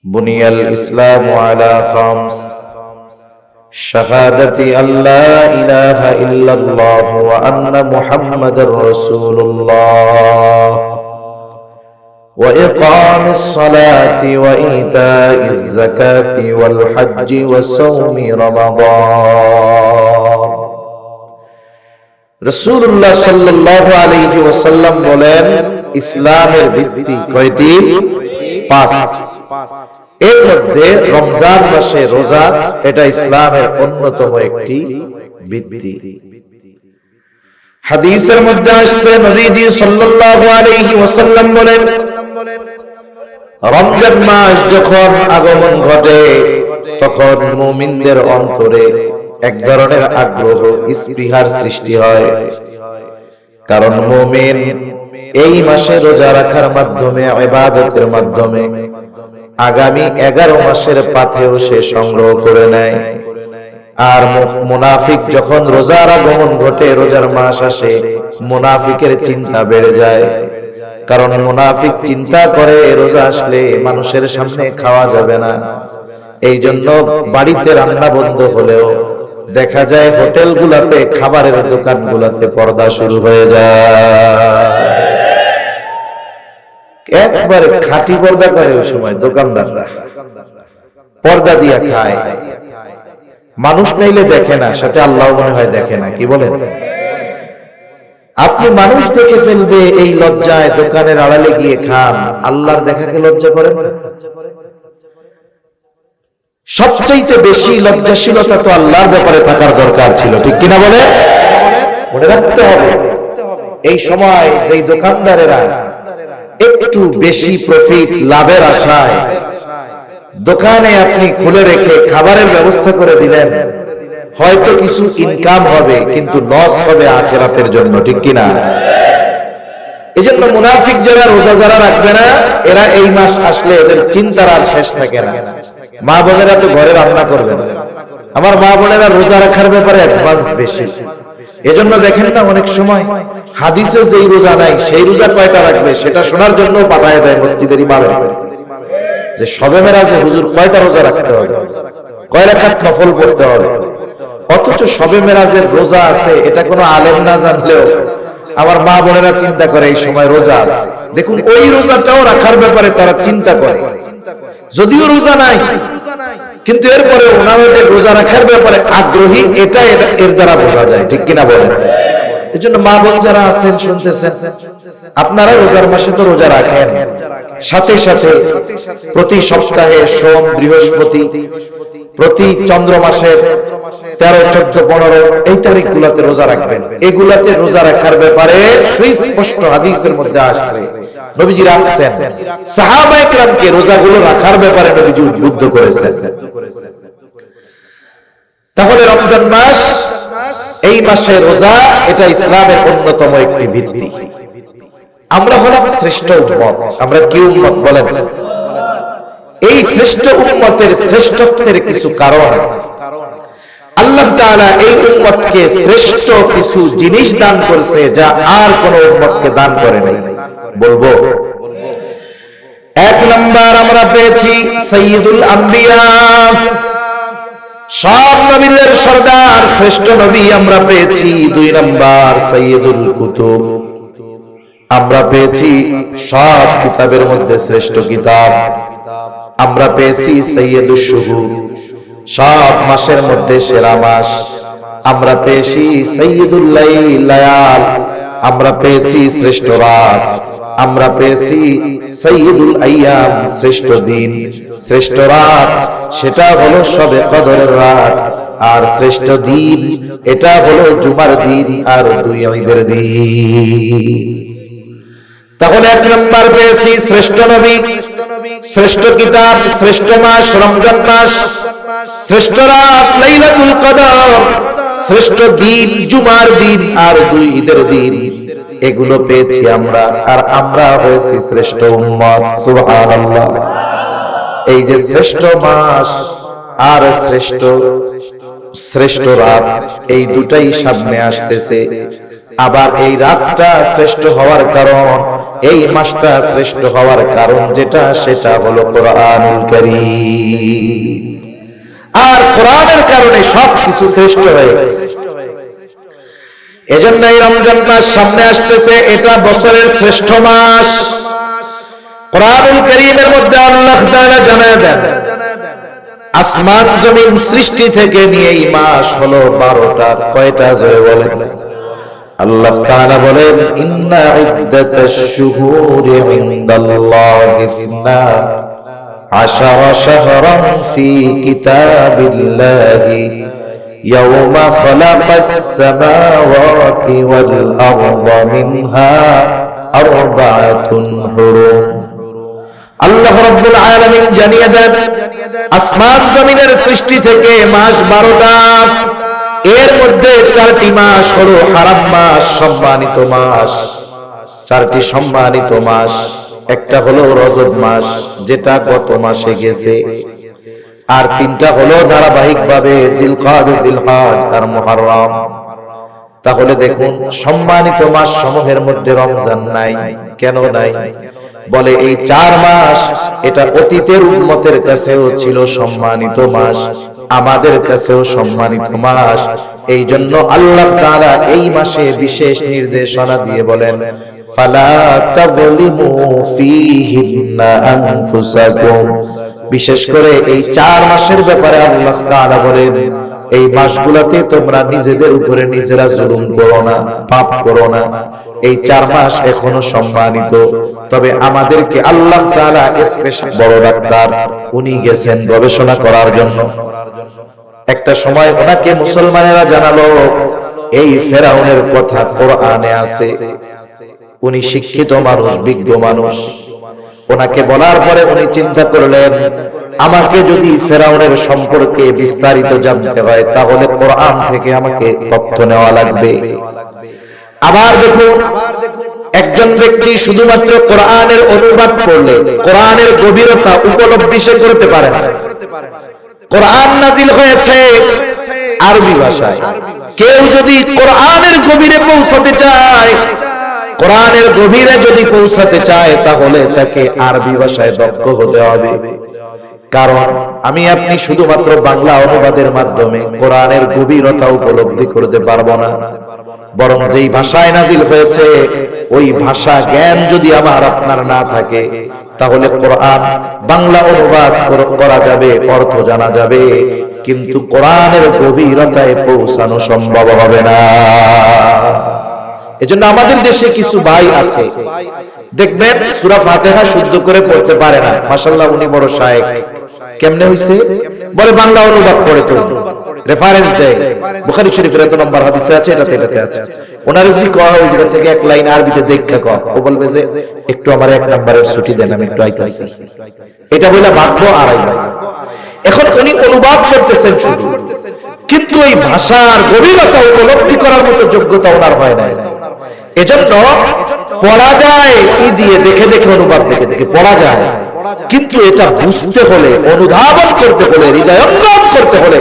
بني الإسلام على خمس شهادة أن لا إله إلا الله وأن محمد رسول الله وإقام الصلاة وإيتاء الزكاة والحج وصوم رمضان রাসূলুল্লাহ সাল্লাল্লাহু আলাইহি ওয়াসাল্লাম বলেন ইসলামের ভিত্তি কয়টি? পাঁচটি। এর মধ্যে রমজান মাসে রোজা এটা ইসলামের অন্যতম একটি ভিত্তি। হাদিসের মধ্যে আসছে নবীজি সাল্লাল্লাহু আলাইহি ওয়াসাল্লাম বলেন রমজান মাস যখন আগমন ঘটে তখন মুমিনদের অন্তরে এক ধরনের আগ্রহ স্পৃহার সৃষ্টি হয়, কারণ মুমিন এই মাসে রোজা রাখার মাধ্যমে ইবাদতের মাধ্যমে আগামী 11 মাসের পাথেও সে সংগ্রহ করে নেয়। আর মুনাফিক যখন রোজার আগমন ঘটে, রোজার মাস আসে, মুনাফিকের চিন্তা বেড়ে যায়, কারণ মুনাফিক চিন্তা করে রোজা আসলে মানুষের সামনে খাওয়া যাবে না। এই জন্য বাড়িতে রান্না বন্ধ হলেও দেখা যায় হোটেলগুলোতে, খাবারের দোকানগুলোতে পর্দা শুরু হয়ে যায়। একবারে খাঁটি পর্দা করে ওই সময় দোকানদাররা, পর্দা দিয়া খায়। মানুষ নাইলে দেখে না, সাথে আল্লাহ মনে হয় দেখে না। কি বলেন? আপনি মানুষ দেখে ফেলবে এই লজ্জায় দোকানের আড়ালে গিয়ে খান, আল্লাহর দেখাকে লজ্জা করেন না? সবচাইতে বেশি লজ্জাশীলতা তো আল্লাহর ব্যাপারে থাকার দরকার ছিল, ঠিক কিনা বলে? মনে রাখতে হবে এই সময় যেই দোকানদারেরা একটু বেশি প্রফিট লাভের আশায় দোকানে আপনি খুলে রেখে খাবারের ব্যবস্থা করে দিলেন, হয়তো কিছু ইনকাম হবে কিন্তু লস হবে আখিরাতের জন্য, ঠিক কিনা? এজন্য মুনাফিক যারা রোজা যারা রাখবে না, এরা এই মাস আসলে এদের চিন্তার আর শেষ থাকে না। মা বোনেরা তো ঘরে রান্না করবে না, আমার মা বোনেরা রোজা রাখার ব্যাপারে অ্যাডভান্স বেশি। এজন্য দেখেন না অনেক সময় হাদিসে যেই রোজা নাই সেই রোজা কয়টা রাখবে সেটা শোনার জন্য পাঠায় দেয় মসজিদের ইমামের কাছে, যে শবে মেরাজে হুজুর কয়টা রোজা রাখতে হবে, কয় রাকাত নফল পড়তে হবে। অথচ শবে মেরাজের রোজা আছে, এটা কোনো আলেম না জানলেও আমার মা বোনেরা চিন্তা করে এই সময় রোজা আছে। দেখুন ওই রোজাটাও রাখার ব্যাপারে তারা চিন্তা করে, যদিও রোজা নাই, কিন্তু এরপরে ওনারা যে রোজা রাখার ব্যাপারে আগ্রহী, এটা এর দ্বারা বোঝা যায়, ঠিক কিনা বলেন? এই জন্য মা বোন যারা আছেন শুনতেছেন, আপনারা রোজার মাসে তো রোজা রাখেন, সাথে সাথে প্রতি সপ্তাহে সোম, বৃহস্পতি, প্রতি চন্দ্র মাসের 13, 14, 15 এই তারিখগুলোতে রোজা রাখবেন। এগুলাতে রোজা রাখার ব্যাপারে সুস্পষ্ট হাদিসের মধ্যে আসছে, নবীজি রাখছেন। সাহাবায়ে কেরামকে রোজাগুলো রাখার ব্যাপারে নবীজি উদ্বুদ্ধ করেছেন। তাহলে রমজান মাস, এই মাসে রোজা, এটা ইসলামের অন্যতম একটি ভিত্তি। আমরা হলাম শ্রেষ্ঠ উম্মত। আমরা কি উম্মত বলেন? এই শ্রেষ্ঠ উম্মতের শ্রেষ্ঠত্বের কিছু কারণ আছে। আল্লাহ তাআলা এই উম্মতকে শ্রেষ্ঠ কিছু জিনিস দান করেছে যা আর কোন উম্মতকে দান করে নাই। বলবো, 1 নাম্বার আমরা পেয়েছি সাইয়্যিদুল আম্বিয়া, সব নবীদের সরদার শ্রেষ্ঠ নবী আমরা পেয়েছি। 2 নাম্বার সাইয়্যিদুল কুতুব, আমরা পেয়েছি সব কিতাবের মধ্যে শ্রেষ্ঠ কিতাব। আমরা পেয়েছি সাইয়্যিদুশ শুহুর, সব মাসের মধ্যে সেরা মাস। আমরা পেয়েছি সাইয়্যিদুল লায়াল, আমরা পেয়েছি শ্রেষ্ঠ রাত। আমরা পেয়েছি সাইয়্যিদুল আইয়াম, শ্রেষ্ঠ দিন। শ্রেষ্ঠ রাত সেটা হলো শবে কদরের রাত, আর শ্রেষ্ঠ দিন এটা হলো জুমার দিন আর 2 ঈদের দিন। তাহলে 1 নাম্বার পেয়েছি শ্রেষ্ঠ নবী, শ্রেষ্ঠ কিতাব, শ্রেষ্ঠ মাস রমজান মাস, শ্রেষ্ঠ রাত লাইলাতুল কদর, শ্রেষ্ঠ দিন জুমার দিন আর 2 ঈদের দিন। এগুলো পেয়েছি আমরা, আর আমরা হয়েছি শ্রেষ্ঠ উম্মত। সুবহানাল্লাহ। এই যে শ্রেষ্ঠ মাস আর শ্রেষ্ঠ রাত, এই দুটাই সামনে আসতেছে। আবার এই রাতটা শ্রেষ্ঠ হওয়ার কারণ এই মাসটা শ্রেষ্ঠ হওয়ার কারণ যেটা, সেটা হলো কোরআনুল কারীম। আর কোরআনের কারণে সবকিছু শ্রেষ্ঠ হয়ে গেছে। এজন্য এই রমজান মাস সামনে আসতেছে, এটা বছরের শ্রেষ্ঠ মাস। কোরআনুল কারীমের মধ্যে আল্লাহ তাআলা জানায় দেন, আসমান জমিন সৃষ্টি থেকে নিয়ে এই মাস হলো 12টা। কয়টা জোরে বলেন? আল্লাহ তাআলা বলেন, ইন্না ইদ্দাতাশ শুহুরি ইনদাল্লাহি 12 শাহরান ফি কিতাবিল্লাহি ইয়াওমা খালাকাস সামাওয়াতি ওয়াল আরদা মিনহা আরবাআতুন হুরুম। আল্লাহ রাব্বুল আলামিন জানিয়ে দেন, আসমান জমিনের সৃষ্টি থেকে মাস 12টা, এর মধ্যে 4টি মাস হলো হারাম মাস, সম্মানিত মাস। 4টি সম্মানিত মাস, একটা হলো রজব মাস যেটা গত মাসে গেছে, আর 3টা হলো ধারাবাহিকভাবে জিলকাদা, জিলহজ আর মুহররম। তাহলে দেখুন, সম্মানিত মাস সমূহের মধ্যে রমজান নাই। কেন নাই? বলে এই 4 মাস এটা অতীতের উম্মতের কাছেও ছিল সম্মানিত মাস, আমাদের কাছেও সম্মানিত মাস। এই জন্য আল্লাহ তাআলা এই মাসে বিশেষ নির্দেশনা দিয়ে বলেন, ফালা তাযলিমু ফীহিন্না আনফুসাকুম। বিশেষ করে এই 4 মাসের ব্যাপারে আল্লাহ তাআলা বলেন, এই মাসগুলোতে তোমরা নিজেদের উপরে নিজেরা জুলুম করো না, পাপ করো না। এই 4 মাস এখনো সম্মানিত। তবে আমাদেরকে আল্লাহ তাআলা স্পেশাল বড় ডাক্তার, উনি গেছেন গবেষণা করার জন্য। একটা সময় ওনাকে মুসলমানেরা জানালো এই ফেরাউনের কথা কোরআনে আছে। উনি শিক্ষিত মানুষ, বিজ্ঞ মানুষ। ওনাকে বলার পরে উনি চিন্তা করলেন, আমাকে যদি ফেরাউনের সম্পর্কে বিস্তারিত জানতে হয় তাহলে কোরআন থেকে আমাকে তথ্য নেওয়া লাগবে। আবার দেখুন, একজন ব্যক্তি শুধুমাত্র কোরআনের অনুবাদ পড়লে কোরআনের গভীরতা উপলব্ধি সে করতে পারে না। কোরআন নাজিল হয়েছে আরবি ভাষায়। কেউ যদি কোরআনের গভীরে পৌঁছাতে চায়, কোরআনের গভীরে যদি পৌঁছাতে চায়, তাহলে তাকে আরবি ভাষায় দক্ষ হতে হবে। কারণ আমি আপনি শুধুমাত্র বাংলা অনুবাদের মাধ্যমে কোরআনের গভীরতা উপলব্ধি করতে পারবো না। বরং যেই ভাষায় নাজিল হয়েছে ওই ভাষা জ্ঞান যদি আমার আপনার না থাকে, তাহলে কোরআন বাংলা অনুবাদ করা যাবে, অর্থ জানা যাবে, কিন্তু কোরআনের গভীরতায় পৌঁছানো সম্ভব হবে না। এজন্য আমাদের দেশে কিছু ভাই আছে, দেখবেন সূরা ফাতিহা শুদ্ধ করে পড়তে পারে না। মাশাআল্লাহ, উনি বড় শায়েখ। কেমনে হইছে? বলে বাংলা অনুবাদ পড়ে তো রেফারেন্স দেয়, বুখারী শরীফের এত নম্বর হাদিসে আছে, এটাতে আছে। ওনার যদি কয় ওই জায়গা থেকে এক লাইন আরবিতে দেখা কয়, ও বলবে যে একটু আমার 1 নম্বরের ছুটি দেন, আমি একটু আইতাছি। এটা বলে ভাগবো আড়াই ভাগ। এখন উনি অনুবাদ করতেছেন শুধু, কিন্তু এই ভাষার গভীরতা উপলব্ধি করার মতো যোগ্যতা ওনার হয় না। এজন্য পড়া যায় ই দিয়ে, দেখে দেখে অনুবাদ দেখে দেখে পড়া যায়, কিন্তু এটা বুঝতে হলে, অনুধাবন করতে হলে, হৃদয়ঙ্গম করতে হলে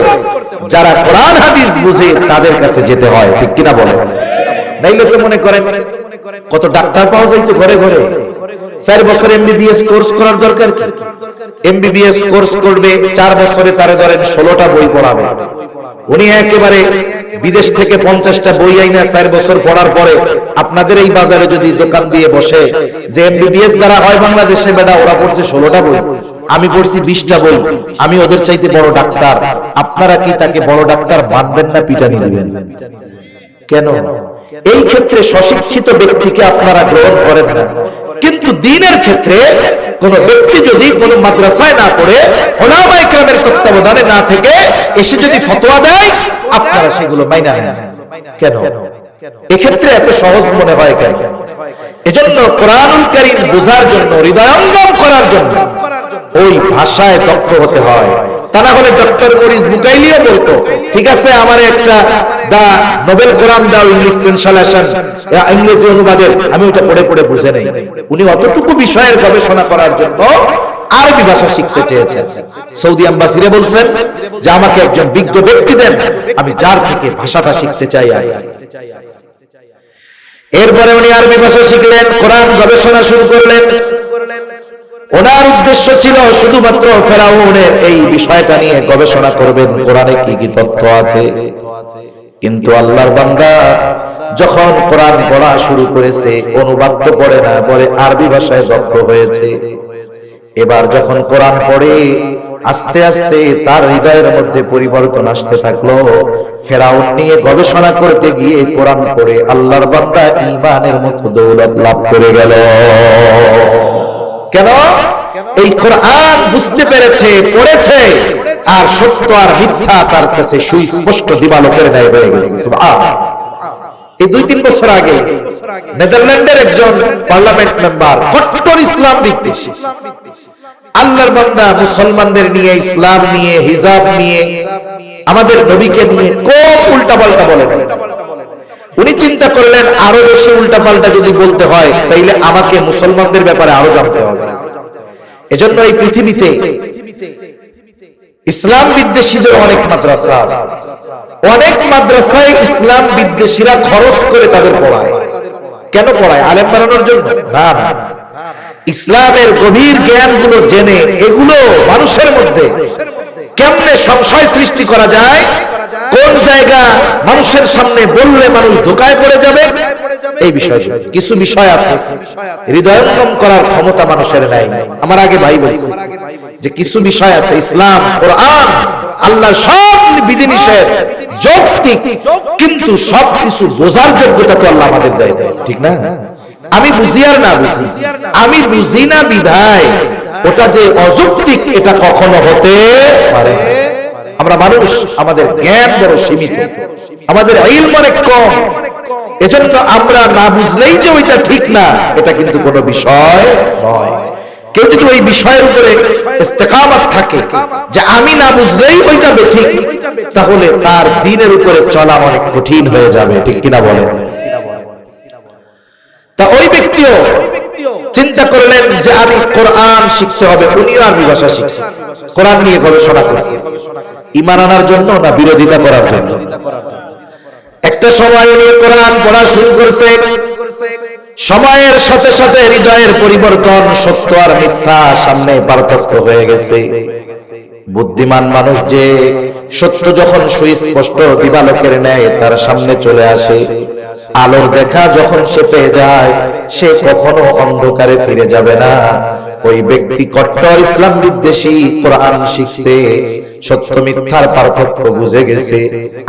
যারা কোরআন হাদিস বুঝে তাদের কাছে যেতে হয়। ঠিক কিনা বলে? নাইলে তো মনে করেন কত ডাক্তার পাওয়া যায় তো ঘরে ঘরে। 4 বছর এমবিবিএস কোর্স করার দরকার কি? এমবিবিএস কোর্স করবে 4 বছরে, তারে ধরেন 16টা বই পড়াবে। উনি একেবারে বিদেশ থেকে 50টা বই আইনা 4 বছর পড়ার পরে আপনাদের এই বাজারে যদি দোকান দিয়ে বসে যে এমবিবিএস যারা হয় বাংলাদেশে, বেটা ওরা পড়ছে 16টা বই, আমি পড়ছি 20টা বই, আমি ওদের চাইতে বড় ডাক্তার, আপনারা কি তাকে বড় ডাক্তার মানবেন না পিটানি দিবেন? কেন? এই ক্ষেত্রে স্বশিক্ষিত ব্যক্তিকে আপনারা গ্রহণ করেন না, কিন্তু দ্বীনের ক্ষেত্রে কোন ব্যক্তি যদি কোন মাদ্রাসায় না পড়ে, উলামায়ে কেরামের তত্ত্বাবধানে না থেকে এসে যদি ফতোয়া দেয়, আপনারা সেগুলো মাইনা নেন। কেন? এক্ষেত্রে এত সহজ মনে হয় কেন? এজন্য কোরআনুল কারীম বোঝার জন্য, হৃদয়ঙ্গম করার জন্য ওই ভাষায় দক্ষ হতে হয়। তা না হলে ডক্টর মরিস বুকাইলিও বলতো, ঠিক আছে আমার একটা দা নোবেল কোরআন দাও ইংলিশ ট্রান্সলেশন, ইংরেজি অনুবাদের, আমি ওটা পড়ে পড়ে বুঝে নেই। উনি অতটুকু বিষয়ের গবেষণা করার জন্য আরবি ভাষা শিখতে চেয়েছেন। সৌদি আম্বাসিরে বলছেন যে আমাকে একজন বিজ্ঞ ব্যক্তি দেন, আমি যার থেকে ভাষাটা শিখতে চাই। এরপরে উনি আরবি ভাষা শিখলেন, কোরআন গবেষণা শুরু করলেন। ওনার উদ্দেশ্য ছিল শুধুমাত্র ফেরাউনের এই বিষয়টা নিয়ে গবেষণা করবেন, কোরআনে কি কি তথ্য আছে। কিন্তু আল্লাহর বান্দা যখন কোরআন পড়া শুরু করেছে, অনুবাদ তো পড়ে না, বলে আরবি ভাষায় দক্ষ হয়েছে। এবার যখন কোরআন পড়ে আস্তে আস্তে তার হৃদয়ের মধ্যে পরিবর্তন আসতে থাকলো। ফেরাউন নিয়ে গবেষণা করতে গিয়ে কোরআন পড়ে আল্লাহর বান্দা ঈমানের মতো দৌলত লাভ করে গেল। কেন? এই কোরআন বুঝতে পেরেছে, পড়েছে, আর সত্য আর মিথ্যা তার কাছে সুস্পষ্ট দিবালোকের ন্যায় হয়ে গেছে। সুবহানাল্লাহ। এই 2-3 বছর আগে নেদারল্যান্ডের একজন পার্লামেন্ট মেম্বার, কট্টর ইসলাম বিদ্বেষী, আল্লাহর বান্দা মুসলমানদের নিয়ে, ইসলাম নিয়ে, হিজাব নিয়ে, আমাদের নবীকে নিয়ে খুব উল্টাপাল্টা বলে। উনি চিন্তা করলেন আরো বেশি উল্টাপাল্টা যদি বলতে হয় তাইলে আমাকে মুসলমানদের ব্যাপারে আরো জানতে হবে। এজন্য এই পৃথিবীতে ইসলাম বিদ্বেষীদের অনেক মাদ্রাসা আছে। অনেক মাদ্রাসায় ইসলাম বিদ্বেষীরা খরচ করে তাদের পড়ায়। কেন পড়ায়? আলেম বানানোর জন্য? না না, ইসলামের গভীর জ্ঞানগুলো জেনে এগুলো মানুষের মধ্যে কেমনে সংশয় সৃষ্টি করা যায়, কোন জায়গা মানুষের সামনে বললে মানুষ ধোঁকায় পড়ে যাবে, এই বিষয়। কিছু বিষয় আছে হৃদয়ঙ্গম করার ক্ষমতা মানুষের নাই। আমার আগে ভাই বলছে যে কিছু বিষয় আছে, ইসলাম, কোরআন, আল্লাহ সব বিধিনিষেধ যৌক্তিক, কিন্তু সবকিছু বোঝার যোগ্যতা তো আল্লাহ আমাদের দেয়, ঠিক না? আমি বুঝি আর না বুঝি, আমি বুঝি না বিধায় ওটা যে অযৌক্তিক এটা কখনো হতে পারে না। আমরা মানুষ, আমাদের জ্ঞান বড় সীমিত, আমাদের ইলম অনেক কম। এজন্য আমরা না বুঝলেই যে ওইটা ঠিক না, এটা কিন্তু কোনো বিষয় নয়। কেউ যদি ওই বিষয়ের উপরে ইস্তেকামত থাকে যে আমি না বুঝলেই ওইটা বেঠিক, তাহলে তার দ্বীনের উপরে চলা অনেক কঠিন হয়ে যাবে, ঠিক কিনা বলেন? তা ওই ব্যক্তিও চিন্তা করলেন যে আমি কোরআন শিখতে হবে। উনিও আরবি ভাষা শিখছে, কোরআন নিয়ে গবেষণা করছে। ঈমান আনার জন্য না বিরোধিতা করার জন্য? একটা সময় উনি কোরআন পড়া শুরু করছে। সময়ের সাথে সাথে হৃদয়ের পরিবর্তন, সত্য আর মিথ্যা সামনে পার্থক্য হয়ে গেছে। বুদ্ধিমান মানুষ যে সত্য যখন সুস্পষ্ট দিবালোকের ন্যায় তার সামনে চলে আসে, আলোর দেখা যখন সে পেয়ে যায়, সে কখনো অন্ধকারে ফিরে যাবে না। ওই ব্যক্তি কট্টর ইসলাম বিদ্বেষী, কোরআন শিখছে, সত্য মিথ্যার পার্থক্য বুঝে গেছে,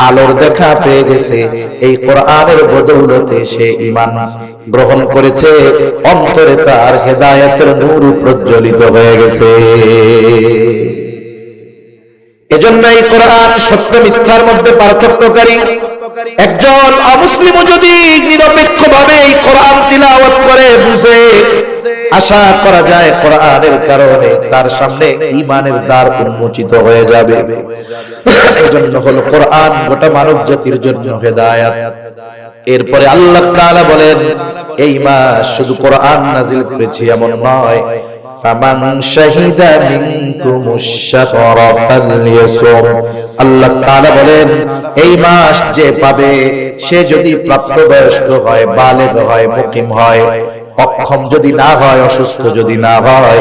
আলোর দেখা পেয়ে গেছে। এই কোরআনের বদৌলতে সে ঈমান গ্রহণ করেছে, অন্তরে তার হেদায়েতের নূর প্রজ্বলিত হয়ে গেছে। এজন্য এই কোরআন সত্য মিথ্যার মধ্যে পার্থক্যকারী। একজন অমুসলিমও যদি নিরপেক্ষভাবে এই কোরআন তিলাওয়াত করে বুঝে, আশা করা যায় কোরআনের কারণে তার সামনে ঈমানের দ্বার উন্মোচিত হয়ে যাবে। এজন্য হলো কোরআন গোটা মানব জাতির জন্য হেদায়েত। এরপরে আল্লাহ তাআলা বলেন, এই মাস শুধু কোরআন নাজিল করেছি এমন নয়, ফামান শাহিদা মিনকুমুশ শাহরা ফালইয়াসুম। আল্লাহ তাআলা বলেন, এই মাস যে পাবে সে যদি প্রাপ্তবয়স্ক হয়, বালেগ হয়, মুকিম হয়, অক্ষম যদি না হয়, অসুস্থ যদি না হয়,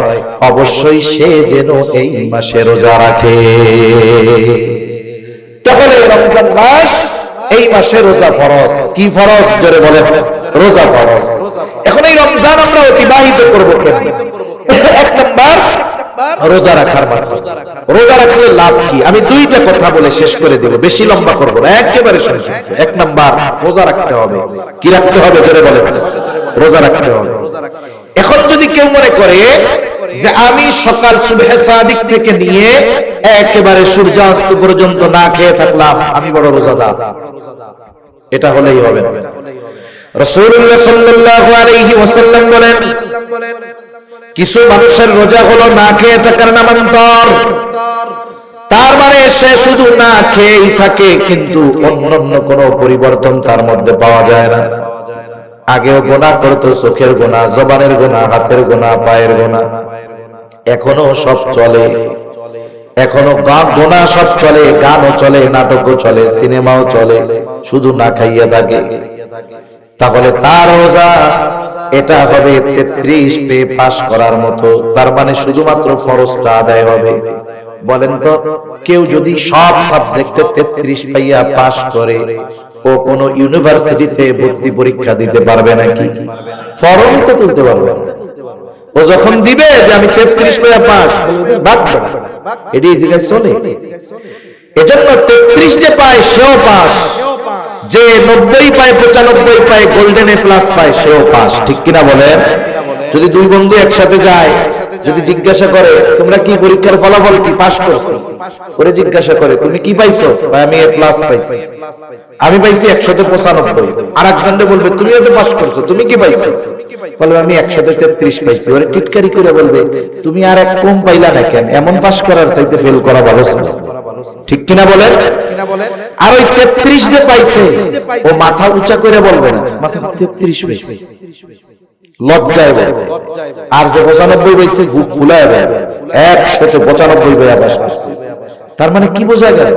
অবশ্যই সে যেন এই মাসে রোজা রাখে। তাহলে রমজান মাস, এই মাসে রোজা ফরজ। কি ফরজ? জোরে বলেন, রোজা ফরজ। এখন এই রমজান আমরা অতিবাহিত করব কেন? এক নাম্বার, রোজা রাখার মাত্র। রোজা রাখলে লাভ কি? আমি দুইটা কথা বলে শেষ করে দেব, বেশি লম্বা করব না, একেবারে সংক্ষিপ্ত। এক নাম্বার, রোজা রাখতে হবে। কি রাখতে হবে? জোরে বলেন, রোজা রাখতে হবে। এখন যদি কেউ মনে করে যে আমি সকাল সুবহে সাদিক থেকে নিয়ে একেবারে সূর্যাস্ত পর্যন্ত না খেয়ে থাকলাম, আমি বড় রোজাদার, এটা হলেই হবে না। রাসূলুল্লাহ সাল্লাল্লাহু আলাইহি ওয়াসাল্লাম বলেন, কিছু মানুষের রোজা হলো না খেয়ে থাকার নামান্তর। তার মানে সে শুধু না খেয়েই থাকে, কিন্তু অন্যান্য কোনো পরিবর্তন তার মধ্যে পাওয়া যায় না। আগেও গুনাহ করতো, চোখের গুনাহ, জবানের গুনাহ, হাতের গুনাহ, পায়ের গুনাহ, এখনো সব চলে। এখনো গুনাহ সব চলে, গানও চলে, নাটকও চলে, সিনেমাও চলে, শুধু না খাইয়া থাকে। তাহলে তার রোজা এটা হবে 33 পেয়ে পাস করার মতো। তার মানে শুধুমাত্র ফরজটা আদায় হবে। বলেন তো, কেউ যদি সব সাবজেক্টে 33 পাইয়া পাস করে, ও কোন ইউনিভার্সিটিতে ভর্তি পরীক্ষা দিতে পারবে নাকি? ফর্ম তো তুলতে পারবে না। ও যখন দিবে যে আমি 33 পাইয়া পাস, বাদ এটি জিজ্ঞাসা চলে। এজন্য 33 যে পায় সেও পাস, যে 90 পায় 95 পায় গোল্ডেন এ প্লাস পায় সেও পাস। ঠিক কিনা বলেন? যদি দুই বন্ধু একসাথে যায়, যদি জিজ্ঞাসা করে তোমরা কি পরীক্ষার ফলাফল কি পাস করছো, ওরে জিজ্ঞাসা করে তুমি কি পাইছো, আমি এ প্লাস পাইছি, আমি পাইছি 195। আর একজনকে বলবে তুমি তো পাস করছো, তুমি কি পাইছো, বলবে আমি 133 পাইছি। ওরে টিটকারি করে বলবে তুমি আর এক কম পাইলা না কেন, এমন পাস করার চাইতে ফেল করা ভালো ছিল। ঠিক কিনা বলেন? আর ওই 33 যে পাইছে ও মাথা উঁচা করে বলবে না মাথা 33 পাইছে, লজ্জায় বলবে। আর যে 95 পাইছে বুক ফুলায় বলবে 195 পেয়ে পাস করছে। তার মানে কি বোঝা গেল?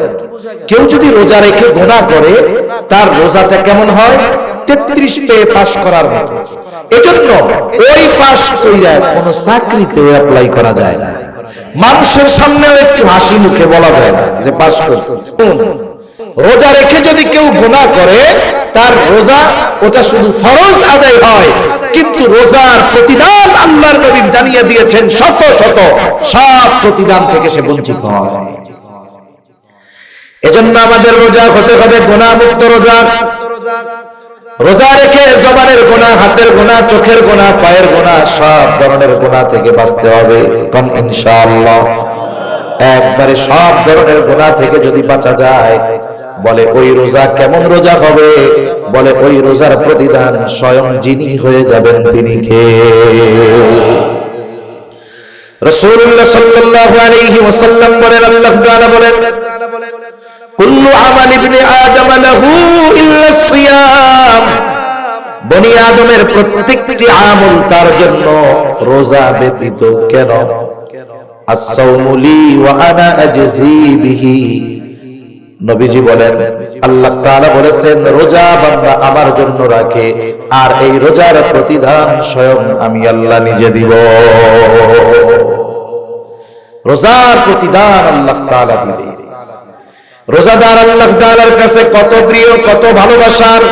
কেউ যদি রোজা রেখে গুনাহ করে, তার রোজাটা কেমন হয়? 33 পেয়ে পাস করার মতো। এজন্য ওই পাস কইরা কোন চাকরিতেও অ্যাপ্লাই করা যায় না, মানুষের সামনেও একটু হাসি মুখে বলা যায় না যে পাস করছে। রোজা রেখে যদি কেউ গুনাহ করে, তার রোজা ওটা শুধু ফরজ আদায় হয়, কিন্তু রোজার প্রতিদান আল্লাহর নবী জানিয়ে দিয়েছেন শত শত, সব প্রতিদান থেকে সে বঞ্চিত হয়। এজন্য আমাদের রোজা হতে হবে গুনাহমুক্ত রোজা। রোজা রেখে জবানের গুনাহ, হাতের গুনাহ, চোখের গুনাহ, পায়ের গুনাহ, সব ধরনের গুনাহ থেকে বাঁচতে হবে। কোন ইনশাআল্লাহ একবারে সব ধরনের গুনাহ থেকে যদি বাঁচা যায়, বলে ওই রোজা কেমন রোজা হবে? বলে ওই রোজার প্রতিদান স্বয়ং যিনি হয়ে যাবেন তিনি কে? রাসূলুল্লাহ সাল্লাল্লাহু আলাইহি ওয়াসাল্লাম বলেন, আল্লাহ তাআলা বলেন কুল্লু আমাল ইবনে আদম লাহু ইল্লা সিয়াম, বনি আদমের প্রত্যেকটি আমল তার জন্য, রোজা ব্যতীত। কেন? আস-সাওমু লি ওয়া আনা আজজি বিহি। নবীজি বলেন, আল্লাহ তাআলা বলেছেন রোজা বান্দা আমার জন্য রাখে, আর এই রোজার প্রতিদান স্বয়ং আমি আল্লাহ নিজে দিব। রোজার প্রতিদান আল্লাহ তাআলা দিবে। রোজাদার আল্লাহ তাআলার কাছে কত প্রিয়, কত ভালোবাসার।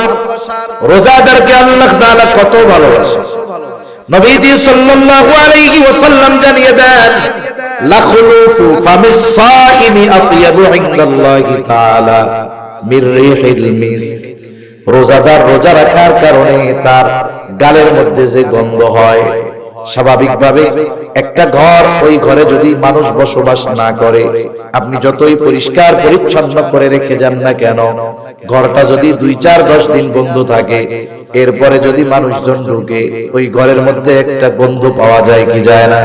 রোজাদারকে আল্লাহ তাআলা কত ভালোবাসেন। নবীজি সাল্লাল্লাহু আলাইহি ওয়াসাল্লাম জানিয়ে দেন, লাখুলুফু ফামিস সাইমি আতয়াবু ইনদাল্লাহি তাআলা মির রিহিল মিস্ক। রোজাদার রোজা রাখার কারণে তার গালের মধ্যে যে গন্ধ হয়, স্বাভাবিকভাবে একটা ঘর, ওই ঘরে যদি মানুষ বসবাস না করে, আপনি যতই পরিষ্কার পরিচ্ছন্ন করে রেখে যান না কেন, ঘরটা যদি 2-4-10 দিন বন্ধ থাকে, এরপরে যদি মানুষজন ঢুকে, ওই ঘরের মধ্যে একটা গন্ধ পাওয়া যায় কি যায় না?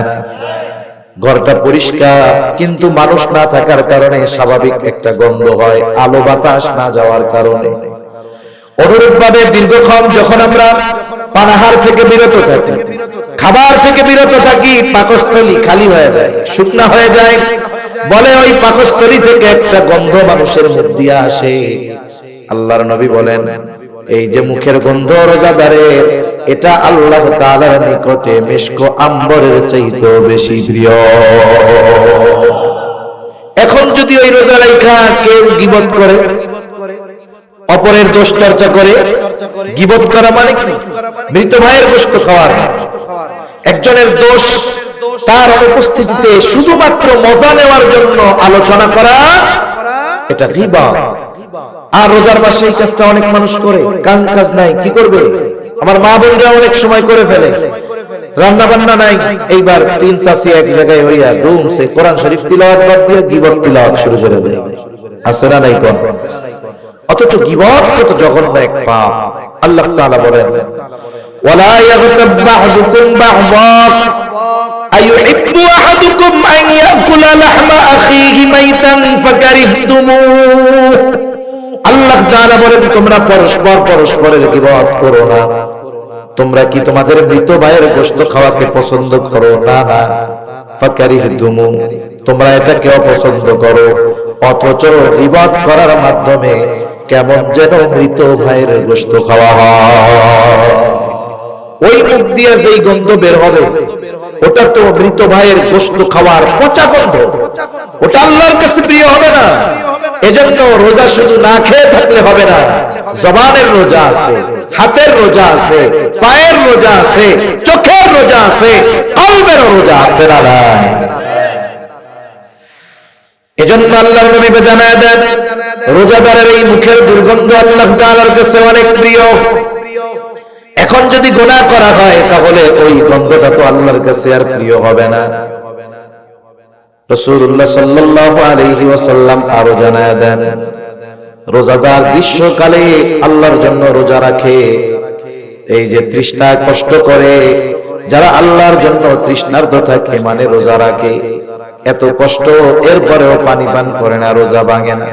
ঘরটা পরিষ্কার, কিন্তু মানুষ না থাকার কারণে স্বাভাবিক একটা গন্ধ হয়, আলো বাতাস না যাওয়ার কারণে। অনুরূপভাবে দীর্ঘক্ষণ যখন আমরা পানাহার থেকে বিরত থাকি, খাবার থেকে বিরত থাকি, পাকস্থলী খালি হয়ে যায়, শুকনা হয়ে যায়। বলে ওই পাকস্থলী থেকে একটা গন্ধ মানুষের মুখ দিয়ে আসে। আল্লাহর নবী বলেন, এই যে মুখের গন্ধ রোজাদারের, এটা আল্লাহ তাআলার নিকটে মিশক আম্বরের চাইতেও বেশি প্রিয়। এখন যদি ওই রোজা রাখা কেউ গীবত করে, অপরের দোষ চর্চা করে, গীবত করা মানে কি? মৃত ভাইয়ের গোশত খাওয়ার। একজনের দোষ তার অনুপস্থিতিতে শুধুমাত্র মজা নেওয়ার জন্য আলোচনা করা, এটা গীবত। আর রোজার মাসে এই কাজটা অনেক মানুষ করে, কাজ নাই, কি করবে? আমার মা বোনরা অনেক সময় করে ফেলে, রান্না বান্না নাই, এইবার 3 চাচি এক জায়গায় হইয়া ধুমসে কোরআন শরীফ তিলাওয়াত বাদ দিয়ে গীবত তিলাওয়াত শুরু করে দেয়। আছে না নাই কোন? অথচ গীবত কত জঘন্য এক পাপ। আল্লাহ তাআলা বলেন, ওয়ালা ইয়াগতাব বা'দুকুম বা'দা আইয়ুহিব্বু আহাদুকুম আন ইয়াকুলা লাহমা আখিহি মাইতান ফাকারিহতুমুহ। আল্লাহ তাআলা বলেন, তোমরা পরস্পর পরস্পরের গীবত করো না। তোমরা কি তোমাদের মৃত ভাইয়ের গোশত খাওয়াকে পছন্দ করো? না না, ফাকারিহতুমুহ, তোমরা এটাকে অপছন্দ করো। অথচ গীবত করার মাধ্যমে কেমন যেন মৃত ভাইয়ের গোশত খাওয়া হয়। ওই মুখ দিয়ে যেই গন্ধ বের হবে ওটা তো মৃত ভাইয়ের গোশত খাওয়ার পচা গন্ধ, ওটা আল্লাহর কাছে প্রিয় হবে না। এজন্য রোজা শুধু না খেয়ে থাকলে হবে না, জবানের রোজা আছে, হাতের রোজা আছে, পায়ের রোজা আছে, চোখের রোজা আছে, কলবের রোজা আছে না নাই? এজন্য আল্লাহর নবী জানায় দেন রোজাদারের এই মুখের দুর্গন্ধ আল্লাহ তাআলার কাছে অনেক প্রিয়। এখন যদি গুনাহ করা হয় তাহলে ওই গন্ধটা তো আল্লাহর কাছে আর প্রিয় হবে না। রাসূলুল্লাহ সাল্লাল্লাহু আলাইহি ওয়াসাল্লাম আরো জানায় দেন রোজাদার গ্রীষ্মকালে আল্লাহর জন্য রোজা রাখে, এই যে তৃষ্ণায় কষ্ট করে, যারা আল্লাহর জন্য তৃষ্ণার্ত থাকে মানে রোজা রাখে, এত কষ্ট এরপরেও পানি পান করে না, রোজা ভাঙে না,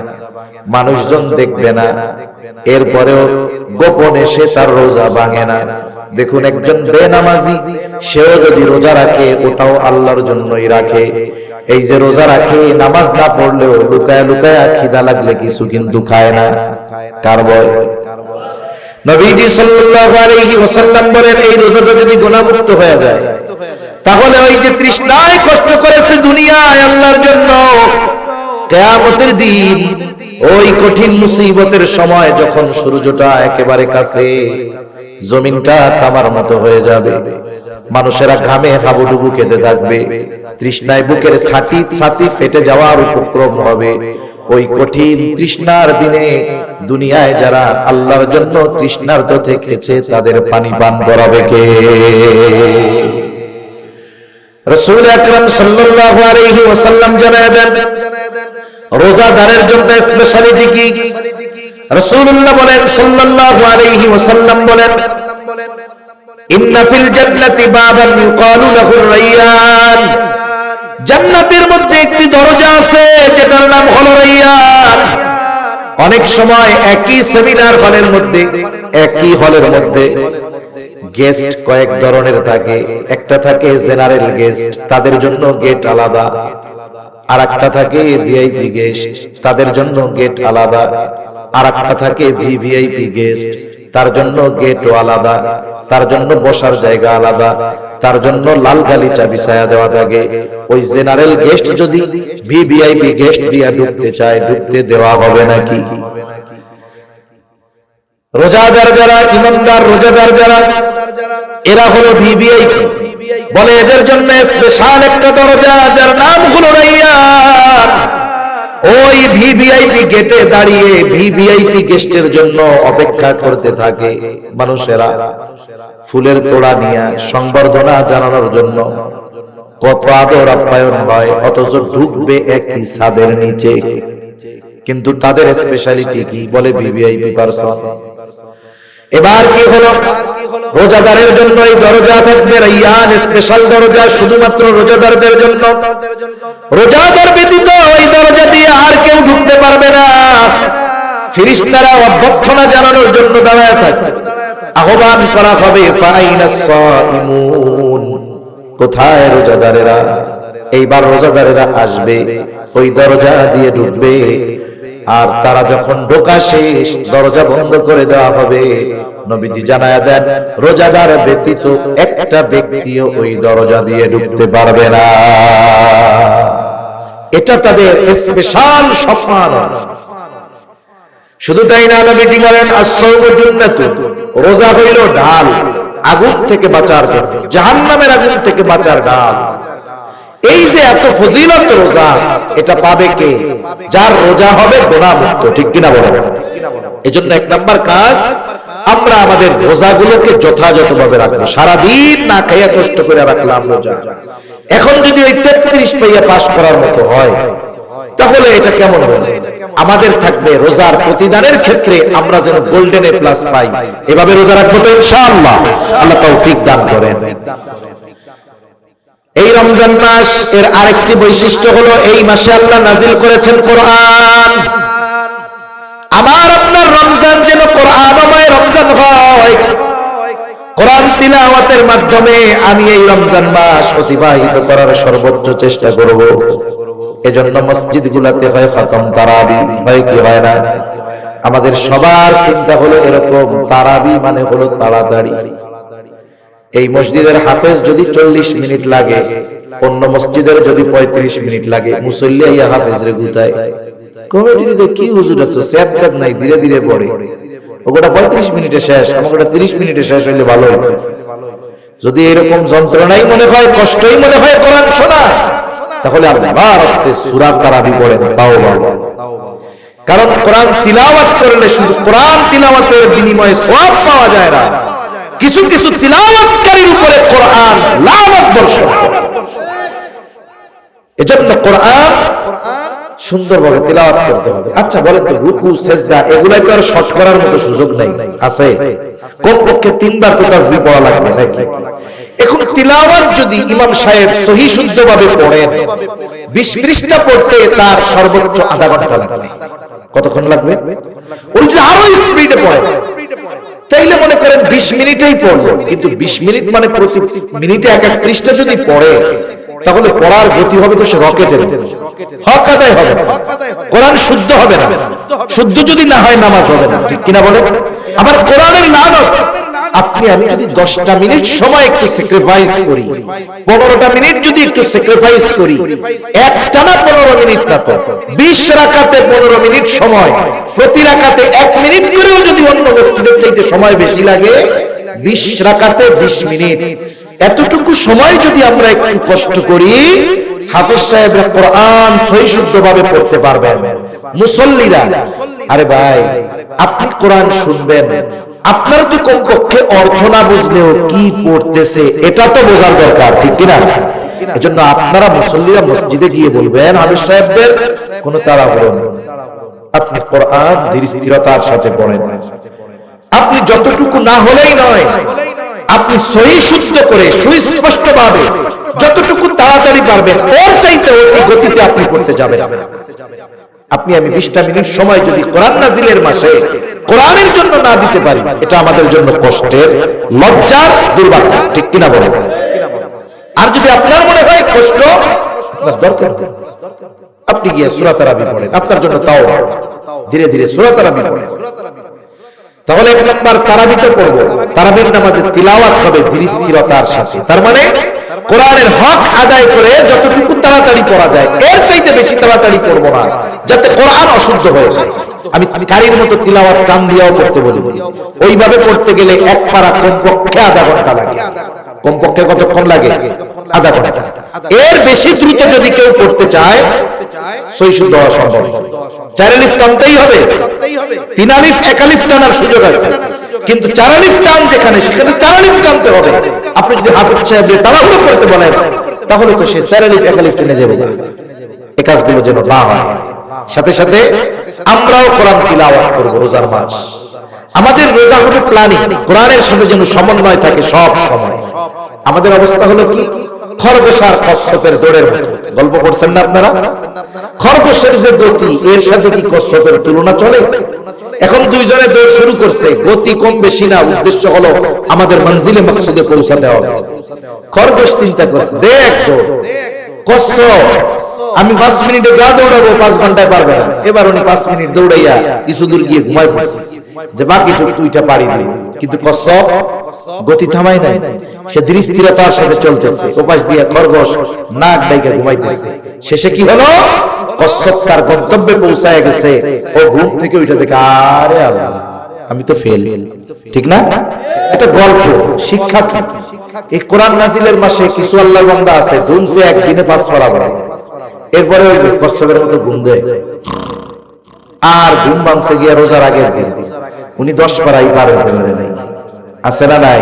মানুষজন দেখবে না, এরপরেও গোপনে সে তার রোজা ভাঙে না। দেখুন একজন বেনামাজি সেও যদি রোজা রাখে ওটাও আল্লাহর জন্যই রাখে। এই যে রোজা রাখে নামাজ না পড়লেও লুকায় লুকায় খিদা লাগলে কিছু কিন্তু খায় না, কার ভয়? নবীজি সাল্লাল্লাহু আলাইহি ওয়াসাল্লাম বলেন এই রোজাটা যদি গুনাহমুক্ত হয়ে যায় তাহলে ওই যে তৃষ্ণায় কষ্ট করেছে দুনিয়ায় আল্লাহর জন্য, কিয়ামতের দিন ওই কঠিন মুসিবতের সময় যখন সূর্যটা একেবারে কাছে, জমিনটা তামার মতো হয়ে যাবে, মানুষেরা ঘামে হাবুডুবু খেতে থাকবে, তৃষ্ণায় বুকের ছাতি ছাতি ফেটে যাওয়ার উপক্রম হবে, ওই কঠিন তৃষ্ণার দিনে দুনিয়ায় যারা আল্লাহর জন্য তৃষ্ণার্ত থেকেছে তাদের পানি পান করাবে কে? রাসূল আকরাম সাল্লাল্লাহু আলাইহি ওয়াসাল্লাম জানায় দেন রোজাদারের জন্য স্পেশালিটি কি? রাসূলুল্লাহ বলেন সাল্লাল্লাহু আলাইহি ওয়াসাল্লাম বলেন ইন্না ফিল জান্নাতি বাবান ইউকালু লাহু রায়্যান, জান্নাতের মধ্যে একটি দরজা আছে যেটার নাম হলো রায়্যান। অনেক সময় একই সেমিনার হলের মধ্যে, একই হলের মধ্যে গেস্ট কয়েক ধরনের থাকে, একটা থাকে জেনারেল গেস্ট, তাদের জন্য গেট আলাদা, আর একটা থাকে ভিআইপি গেস্ট, তাদের জন্য গেট আলাদা, আর একটা থাকে ভিভিআইপি গেস্ট, তার জন্য গেটও আলাদা, তার জন্য বসার জায়গা আলাদা, তার জন্য লাল গালিচা বিছায়া দেওয়া থাকে। ওই জেনারেল গেস্ট যদি ভিভিআইপি গেস্ট দিয়া ঢুকতে চায় ঢুকতে দেওয়া হবে নাকি? রোজাদার যারা, ইমানদার রোজাদার যারা, এরা হলো ভিভিআইপি, বলে এদের জন্য স্পেশাল একটা দরজা যার নাম হলো রায়্যান। ওই ভিভিআইপি গেটে দাঁড়িয়ে ভিভিআইপি গেস্টের জন্য অপেক্ষা করতে থাকে মানুষেরা, ফুলের তোড়া নিয়ে সংবর্ধনা জানানোর জন্য। কত আদর আপ্যায়ন হয়, অথচ ঢুকবে একই ছাদের নিচে, কিন্তু তাদের স্পেশালিটি কি? বলে ভিভিআইপি পারসন। এবার কি হলো? রোজাদারের জন্য এই দরজা থাকবে রায়্যান, স্পেশাল দরজা শুধুমাত্র রোজাদারদের জন্য। রোজাদার ব্যতীত ওই দরজা দিয়ে আর কেউ ঢুকতে পারবে না। ফেরেশতারা অভ্যর্থনা জানানোর জন্য দাঁড়ায় থাকবে, আহ্বান করা হবে ফাইনাস সাইমুন, কোথায় রোজাদারেরা? এইবার রোজাদারেরা আসবে, ওই দরজা দিয়ে ঢুকবে, আর তারা যখন ঢোকা শেষ দরজা বন্ধ করে দেওয়া হবে। নবীজি জানায়া দেন রোজাদার ব্যতীত একটা ব্যক্তিও ওই দরজা দিয়ে ঢুকতে পারবে না। এটা তাদের স্পেশাল সম্মান। শুধু তাই না, নবীজি বলেন as-সাওমু জান্নাতুন, রোজা হইল ঢাল, আগুন থেকে বাঁচার জন্য, জাহান্নামের আগুন থেকে বাঁচার ঢাল। এই যে এত ফজিলত রোজা, এটা পাবে কে? যার রোজা হবে গুনাহমুক্ত, ঠিক কিনা বলেন? এজন্য এক নাম্বার কাজ, আমরা আমাদের রোজাগুলোকে যথাযথভাবে রাখবো। সারাদিন না খাইয়া কষ্ট করে রাখলাম রোজা, এখন যদি ওই 33 পাইয়া পাস করার মতো হয় তাহলে এটা কেমন হবে? আমাদের থাকবে রোজার প্রতিদানের ক্ষেত্রে আমরা যেন গোল্ডেন এ প্লাস পাই, এভাবে রোজা রাখবো তো ইনশাআল্লাহ। আল্লাহ তৌফিক দান করেন। এই রমজান মাস এর আরেকটি বৈশিষ্ট্য হলো এই মাসে আল্লাহ নাজিল করেছেন কোরআন। আমার আপনার রমজান যেন কোরআনময় রমজান হয়। কোরআন তিলাওয়াতের মাধ্যমে আমি এই রমজান মাস অতিবাহিত করার সর্বোচ্চ চেষ্টা করব। এজন্য মসজিদগুলোতে হয় খতম তারাবি, হয় কি হয় না? আমাদের সবার চিন্তা হলো এরকম, তারাবি মানে হলো তাড়াতাড়ি। এই মসজিদের হাফেজ যদি 40 মিনিট লাগে, অন্য মসজিদের যদি 35 মিনিট লাগে, মুসল্লি আইয়া হাফেজরে গুতায়, কমিটিতে কি হুজুর আছে সেফকাত নাই, ধীরে ধীরে পড়ে, ওটা 35 মিনিটে শেষ, আমাকে 30 মিনিটে শেষ হইলে ভালো হতো। যদি এরকম যন্ত্রণাই মনে হয়, কষ্টই মনে হয় কোরআন শোনা, তাহলে আবার আস্তে সূরা তারাবি পড়েন, তাও ভালো। কারণ কোরআন তিলাওয়াত করলে শুধু কোরআন তিলাওয়াতের বিনিময়ে সওয়াব পাওয়া যায় না, কিছু কিছু তিলাওয়াতকারীর উপরে কোরআন লানত বর্ষণ করে। এজন্য কোরআন সুন্দরভাবে তিলাওয়াত করতে হবে। আচ্ছা বলেন তো, রুকু সেজদা এগুলাই তো আর শর্ট করার মতো সুযোগ নাই, আছে? কমপক্ষে 3 বার তো তাসবিহ পড়া লাগবে নাকি? এখন তিলাওয়াত যদি ইমাম সাহেব সহি শুদ্ধভাবে পড়েন, 20 পৃষ্ঠা পড়তে তার সর্বোচ্চ আধা ঘন্টা লাগবে। কতক্ষণ লাগবে? ওই যে আরো স্পিডে পড়ে, তাইলে মনে করেন 20 মিনিটেই পড়বে, কিন্তু 20 মিনিট মানে প্রতি মিনিটে এক এক পৃষ্ঠা যদি পড়ে, তাহলে পড়ার গতি হবে তো সে রকেটের, হক আদায় হবে না, কোরআন শুদ্ধ হবে না। শুদ্ধ যদি না হয় নামাজ হবে না, ঠিক কিনা বলে? আবার কোরআনের লানত, আপনি আমি যদি 10টা মিনিট সময় একটু স্যাক্রিফাইস করি, 15টা মিনিট যদি একটু স্যাক্রিফাইস করি, একটানা 15 মিনিট না তো 20 রাকাতে 15 মিনিট সময়, প্রতি রাকাতে 1 মিনিট করেও যদি অন্য মসজিদের চাইতে সময় বেশি লাগে, 20 রাকাতে 20 মিনিট, এতটুকু সময় যদি আমরা একটু কষ্ট করি, হাফেজ সাহেবরা কোরআন সহি শুদ্ধভাবে পড়তে পারবেন। মুসল্লিরা, আরে ভাই আপনি কোরআন শুনবেন, আপনার তো কমপক্ষে অর্থ না বুঝলেও কি পড়তেছে এটা তো বোঝার দরকার, ঠিক কিনা? এজন্য আপনারা মুসল্লিরা মসজিদে গিয়ে বলবেন হাফেজ সাহেবদের কোনো তাড়াহুড়ো নেই, আপনি কোরআন ধীর স্থিরতার সাথে পড়েন। আপনি যতটুকু না হলেই নয়, আপনি সহি শুদ্ধ করে সুস্পষ্টভাবে যতটুকু তাড়াতাড়ি পারবেন, ওর চাইতে অতি গতিতে আপনি পড়তে যাবেন। আপনি আমি 20টা মিনিট সময় যদি কোরআন নাজিলের মাসে কোরআনের জন্য না দিতে পারি, এটা আমাদের জন্য কষ্টের, লজ্জার, দুর্ভাগ্য, ঠিক কিনা বলেন? আর যদি আপনার মনে হয় কষ্ট আপনার দরকার, আপনি গিয়ে সূরা তারাবি পড়েন, আপনার জন্য তাও ধীরে ধীরে সূরা তারাবি পড়েন। তাহলে 1 নাম্বার তারাবিতে পড়বো, তারাবির নামাজে তিলাওয়াত হবে ধীর স্থিরতার সাথে, তার মানে কোরআনের হক আদায় করে যতটুকু তাড়াতাড়ি পড়া যায়, এর চাইতে বেশি তাড়াতাড়ি পড়বো না, যাতে কোরআন অশুদ্ধ হয়ে যায়। আমি কারির মতো তিলাওয়াত টান দিয়েও পড়তে বলবো, ওইভাবে পড়তে গেলে এক পারা কমপক্ষে আধা ঘন্টা লাগে। কমপক্ষে কতক্ষণ লাগে? আধা ঘন্টা। এর বেশি দ্রুত যদি কেউ পড়তে চায়, সহি শুদ্ধ হওয়া সম্ভব। 4 আলিফ টানতেই হবে, 3 আলিফ 1 আলিফ টানার সুযোগ আছে, কিন্তু 4 আলিফ টান যেখানে, সেখানে 4 আলিফ টানতে হবে। আপনি যদি হাফেজ সাহেবদের তাড়াহুড়ো করতে বলেন, তাহলে তো সে 4 আলিফ 1 আলিফ টেনে যাবে। এই কাজগুলো যেন না হয়। সাথে সাথে আমরাও কোরআন তিলাওয়াত করব রোজার মাস। আমাদের রোজা হবে প্ল্যানিং, কোরআনের সাথে যেন সমন্বয় থাকে সব সময়। আমাদের অবস্থা হলো কি, খরগোশ আর কচ্ছপের দৌড়ের মতো। গল্প করছেন না আপনারা? খরগোশের যে গতি, এর সাথে কি কচ্ছপের তুলনা চলে? এখন দুইজনে দৌড় শুরু করছে, গতি কম বেশি না, উদ্দেশ্য হলো আমাদের মঞ্জিলে মাকসুদে পৌঁছাতে হবে। খরগোশ চিন্তা করছে, দেখ দৌড়, কচ্ছপ আমি 5 মিনিটে যা দৌড়াবো 5 ঘন্টায় পারবে না। এবার উনি 5 মিনিট দৌড়াইয়া কিছু দূর গিয়ে ঘুমায় পড়ছে, যে বাকি দুইটা পারি দিই। কিন্তু কচ্ছপ গতি থামাই নাই, সে ধীর স্থিরতার সাথে চলতেছে। ওপাশ দিয়ে খরগোশ নাক ডাইকা ঘুমাইতেছে। শেষে কি হলো, কচ্ছপ তার গন্তব্যে পৌঁছায় গেছে। ও ঘুম থেকে ওইটা দেখে, আরে আল্লাহ আমি তো ফেল। ঠিক না? এটা গল্প, শিক্ষা কি? এই কোরআন নাজিলের মাসে কিছু আল্লাহর বান্দা আছে, ঘুমছে একদিনে 5 পারা পড়ে, এরপরে ওই যে কচ্ছপের মতো ঘুম দেয়। আর ঘুম ভাঙছে গিয়া রোজার আগের দিন, উনি 10 পারাই পার হতে পারে নাই। আছে না নাই?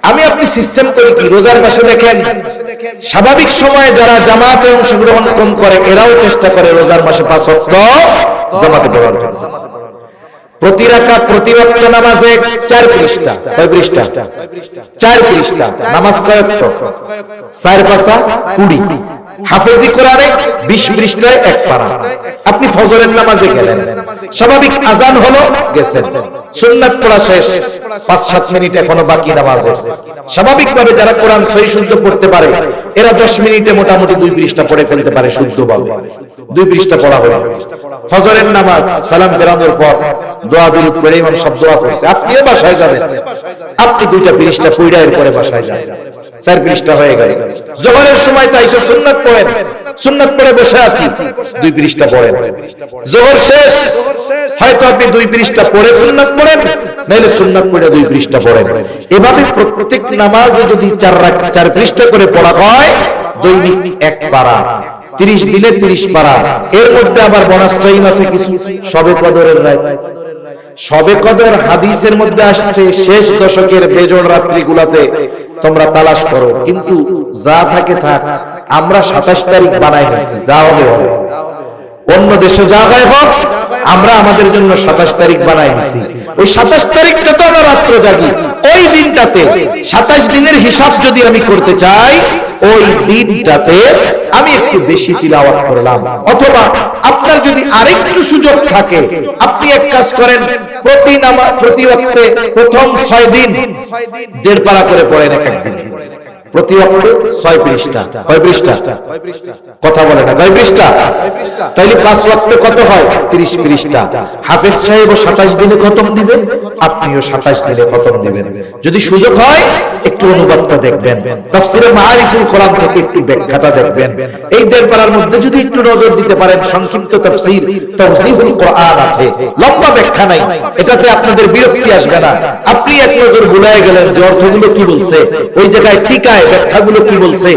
আমি আপনি সিস্টেম করি কি, রোজার মাসে দেখেন স্বাভাবিক সময়ে যারা জামাতে অংশগ্রহণ কম করে, এরাও চেষ্টা করে রোজার মাসে 5 ওয়াক্ত জামাতে পড়ার জন্য। প্রতি রাকাত প্রতি ওয়াক্ত নামাজে 4 পৃষ্ঠা। কয় পৃষ্ঠা? 4 পৃষ্ঠা। নামাজ কয় ওয়াক্ত? 4 পাঁচা 20। হাফেজি কোরআনে 20 পৃষ্ঠায় 1 পারা। আপনি ফজরের নামাজে গেলেন, স্বাভাবিক আজান হলো, গেছেন, সুন্নাত পড়া শেষ, 5-7 মিনিট এখনো বাকি নামাজের। স্বাভাবিকভাবে যারা কোরআন সহি শুদ্ধ পড়তে পারে এরা 10 মিনিটে মোটামুটি 2 পৃষ্ঠা পড়ে ফেলতে পারে শুদ্ধভাবে। 2 পৃষ্ঠা পড়া হলো। ফজরের নামাজ সালাম ফেরানোর পর দোয়া দুরূদ পড়ে ইমাম সব দোয়া করছে, আপনিও বাসায় যাবেন, আপনি 2টা পৃষ্ঠা পড়া এর পরে বাসায় যান, 4 পৃষ্ঠা হয়ে গেল। যোহরের সময় তো এসে সুন্নাত পড়েন, সুন্নাত পড়ে বসে আছি, 2 পৃষ্ঠা পড়েন। যোহর শেষ, হয়তো আপনি 2 পৃষ্ঠা পড়ে সুন্নাত পড়েন, নাইলে সুন্নাত পড়ে 2 পৃষ্ঠা পড়েন। এভাবে প্রত্যেক নামাজে যদি 4 পৃষ্ঠা করে পড়া হয়, দৈনিক 1 পারা, 30 দিনে 30 পারা। এর মধ্যে আবার বোনাস টাইম আছে কিছু, শবে কদরের রাত। শবে কদর হাদিসের মধ্যে আসছে শেষ দশকের বেজোড় রাত্রিগুলোতে তোমরা তালাশ করো, কিন্তু যা থাকে থাক, আমরা 27 তারিখ বানাই নিয়েছি, যা হবে হবে। অন্য দেশে যা হয় হোক, আমরা আমাদের জন্য 27 তারিখ বানাই নিয়েছি। ওই 27 তারিখটা তো আমরা রাত্র জাগি, ওই দিনটাতে 27 দিনের হিসাব যদি আমি করতে চাই, ওই দিনটাতে আমি একটু বেশি তিলাওয়াত করলাম। অথবা আপনার যদি আরেকটু সুযোগ থাকে, আপনি এক কাজ করেন, প্রতি ওয়াক্তে প্রথম 6 দিন 1.5 পারা করে পড়েন এক একদিন। প্রতি ওয়াক্তে 6 পৃষ্ঠা। কয় পৃষ্ঠা? কথা বলে না, কয় পৃষ্ঠা? তাইলে 5 ওয়াক্তে কত হয়? 30 পৃষ্ঠা। হাফেজ সাহেব 27 দিনে খতম দিবেন, আপনিও 27 দিনে খতম দিবেন। যদি সুযোগ হয় একটু অনুবাদটা দেখবেন, তাফসীরে মাআরিফুল কোরআন থেকে একটু ব্যাখ্যাটা দেখবেন। এই 1.5 পারার মধ্যে যদি একটু নজর দিতে পারেন, সংক্ষিপ্ত তাফসীর তাওজীহুল কোরআন আছে, লম্বা ব্যাখ্যা নাই, এটাতে আপনাদের বিরক্তি আসবে না। আপনি এক নজর ভুলে গেলেন যে অর্থগুলো কি বলছে, ওই জায়গায় টিকায় ব্যাখ্যাগুলো কি বলছে,